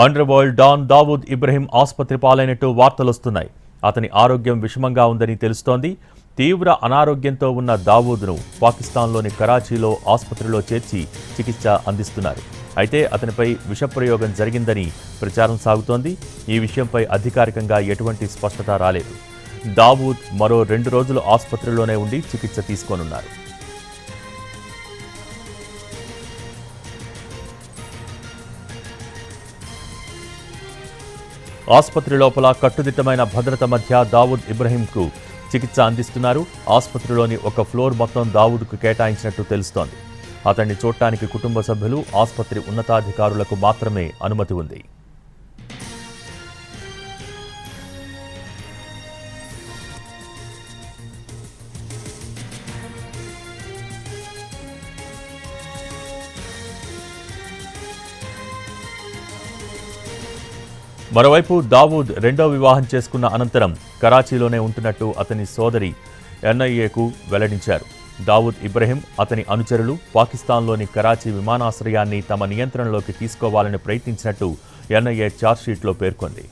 Underworld don Dawood Ibrahim ఆసుపత్రి పాలైనట్టు వార్తలొస్తున్నాయి. అతని ఆరోగ్యం విషమంగా ఉందని తెలుస్తోంది. తీవ్ర అనారోగ్యంతో ఉన్న దావూద్ను పాకిస్తాన్లోని కరాచీలో ఆసుపత్రిలో చేర్చి చికిత్స అందిస్తున్నారు. అయితే అతనిపై విషప్రయోగం జరిగిందని ప్రచారం సాగుతోంది. ఈ విషయంపై అధికారికంగా ఎటువంటి స్పష్టత రాలేదు. దావూద్ మరో 2 రోజులు ఆసుపత్రిలోనే ఉండి చికిత్స తీసుకోనున్నారు. ఆసుపత్రి లోపల కట్టుదిట్టమైన భద్రత మధ్య దావూద్ ఇబ్రహీంకు చికిత్స అందిస్తున్నారు. ఆసుపత్రిలోని ఒక ఫ్లోర్ మొత్తం దావూద్కు కేటాయించినట్టు తెలుస్తోంది. అతన్ని చూడటానికి కుటుంబ సభ్యులు, ఆసుపత్రి ఉన్నతాధికారులకు మాత్రమే అనుమతి ఉంది. మరోవైపు దావూద్ రెండో వివాహం చేసుకున్న అనంతరం కరాచీలోనే ఉంటున్నట్టు అతని సోదరి ఎన్ఐఏకు వెల్లడించారు. దావూద్ ఇబ్రహీం, అతని అనుచరులు పాకిస్తాన్లోని కరాచీ విమానాశ్రయాన్ని తమ నియంత్రణలోకి తీసుకోవాలని ప్రయత్నించినట్టు ఎన్ఐఏ ఛార్జ్షీట్లో పేర్కొంది.